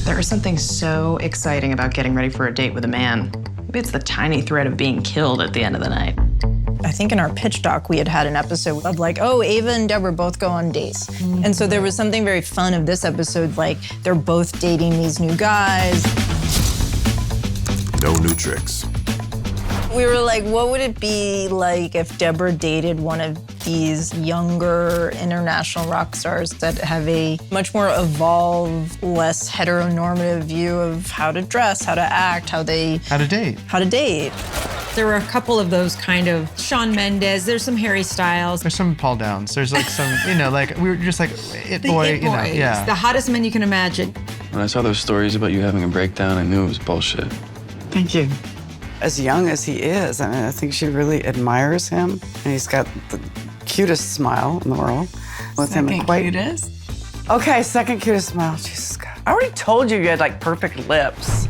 There is something so exciting about getting ready for a date with a man. Maybe it's the tiny threat of being killed at the end of the night. I think in our pitch doc, we had an episode of like, oh, Ava and Deborah both go on dates. And so there was something very fun of this episode, like they're both dating these new guys. No new tricks. We were like, what would it be like if Deborah dated one of these younger international rock stars that have a much more evolved, less heteronormative view of how to dress, how to act, how to date. There were a couple of those kind of Shawn Mendes. There's some Harry Styles. There's some Paul Downs. There's like some, like we were just like it boy, It boys, yeah. The hottest men you can imagine. When I saw those stories about you having a breakdown, I knew it was bullshit. Thank you. As young as he is, I mean, I think she really admires him, and he's got the cutest smile in the world. With him Cutest? Okay, second cutest smile. Jesus God. I already told you had like perfect lips.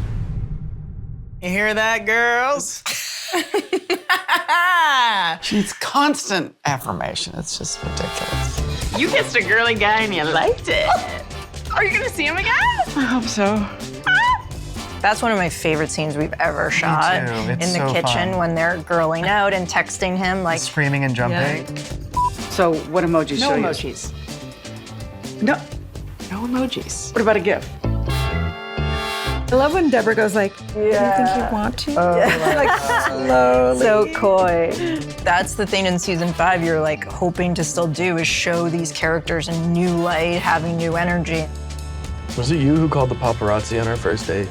You hear that, girls? She needs constant affirmation. It's just ridiculous. You kissed a girly guy and you liked it. Are you gonna see him again? I hope so. That's one of my favorite scenes we've ever shot in the kitchen when they're girling out and texting him like screaming and jumping. So what emojis No should I emojis. use? No emojis. What about a gift? I love when Deborah goes like, do you think you want to? like slowly. So coy. That's the thing in season 5 you're like hoping to still do is show these characters in new light, having new energy. Was it you who called the paparazzi on our first date?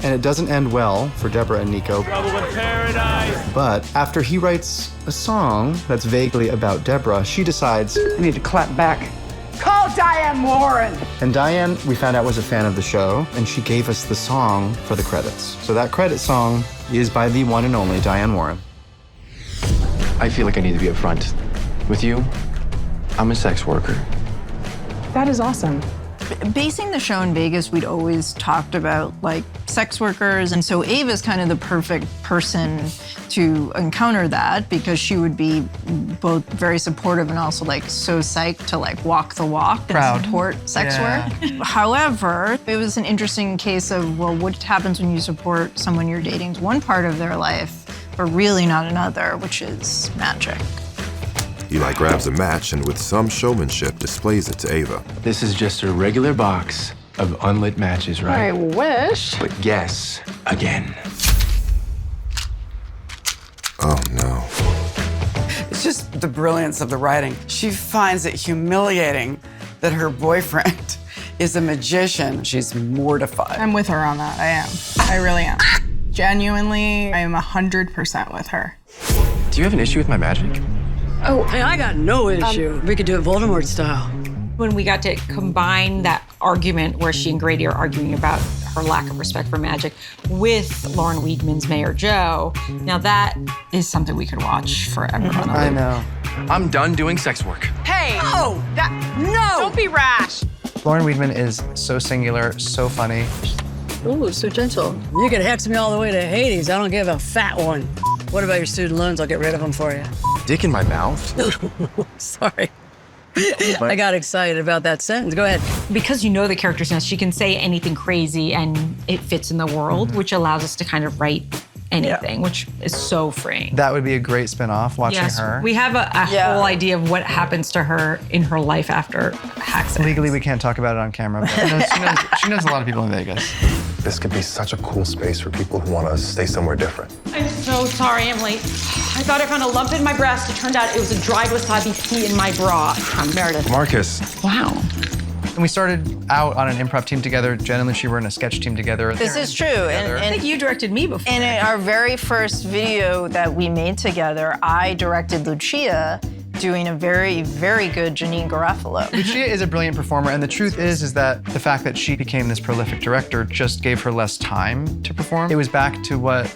And it doesn't end well for Deborah and Nico. Trouble in paradise. But after he writes a song that's vaguely about Deborah, she decides, I need to clap back. Call Diane Warren! and Diane, we found out, was a fan of the show, and she gave us the song for the credits. So that credit song is by the one and only Diane Warren. I feel like I need to be upfront. With you, I'm a sex worker. That is awesome. Basing the show in Vegas, we'd always talked about like sex workers, and so Ava's kind of the perfect person to encounter that because she would be both very supportive and also like so psyched to like walk the walk and support sex work. However, it was an interesting case of, well, what happens when you support someone you're dating's one part of their life, but really not another, which is magic. Eli grabs a match and with some showmanship displays it to Ava. This is just a regular box of unlit matches, right? I wish. But guess again. Oh no. It's just the brilliance of the writing. She finds it humiliating that her boyfriend is a magician. She's mortified. I'm with her on that. I am. I really am. Genuinely, I am 100% with her. Do you have an issue with my magic? Oh, hey, I got no issue. We could do it Voldemort style. When we got to combine that argument where she and Grady are arguing about her lack of respect for magic with Lauren Weedman's Mayor Joe, now that is something we could watch forever. I know. I'm done doing sex work. Hey! Oh, no! Don't be rash! Lauren Weedman is so singular, so funny. Ooh, so gentle. You can hex me all the way to Hades. I don't give a fat one. What about your student loans? I'll get rid of them for you. Dick in my mouth? Sorry. I got excited about that sentence. Go ahead. Because you know the characters now, she can say anything crazy and it fits in the world, which allows us to kind of write anything, which is so freeing. That would be a great spin-off, watching her. We have a whole idea of what happens to her in her life after Hacks. Legally, we can't talk about it on camera, but she knows a lot of people in Vegas. This could be such a cool space for people who want to stay somewhere different. I'm so sorry I'm late. I thought I found a lump in my breast. It turned out it was a dried wasabi pea in my bra. I'm Meredith. Marcus. Wow. And we started out on an improv team together. Jen and Lucia were in a sketch team together. This is true. And I think you directed me before. And in our very first video that we made together, I directed Lucia doing a very, very good Janine Garofalo. Lucia is a brilliant performer, and the truth is that the fact that she became this prolific director just gave her less time to perform. It was back to what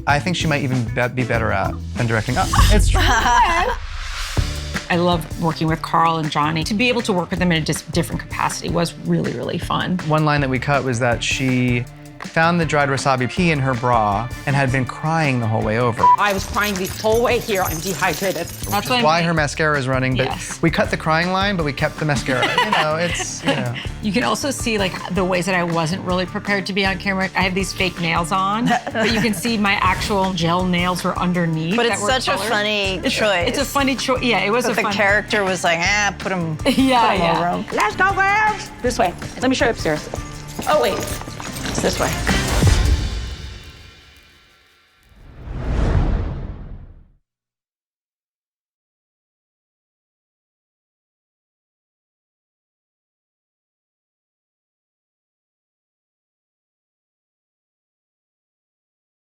I think she might even be better at than directing. It's true. I love working with Carl and Johnny. To be able to work with them in a different capacity was really, really fun. One line that we cut was that she found found the dried wasabi pea in her bra and had been crying the whole way over. I was crying the whole way here. I'm dehydrated. That's Why her mascara is running, but Yes. we cut the crying line, but we kept the mascara. You know, it's, you know. You can also see like the ways that I wasn't really prepared to be on camera. I have these fake nails on, but you can see my actual gel nails were underneath. But that it's were such colored. a funny choice. It's a funny choice. Yeah, it was But a the fun. character was like, put him Yeah, over him. Let's go, girls. This way. Let me show you upstairs. Oh, wait. It's this way.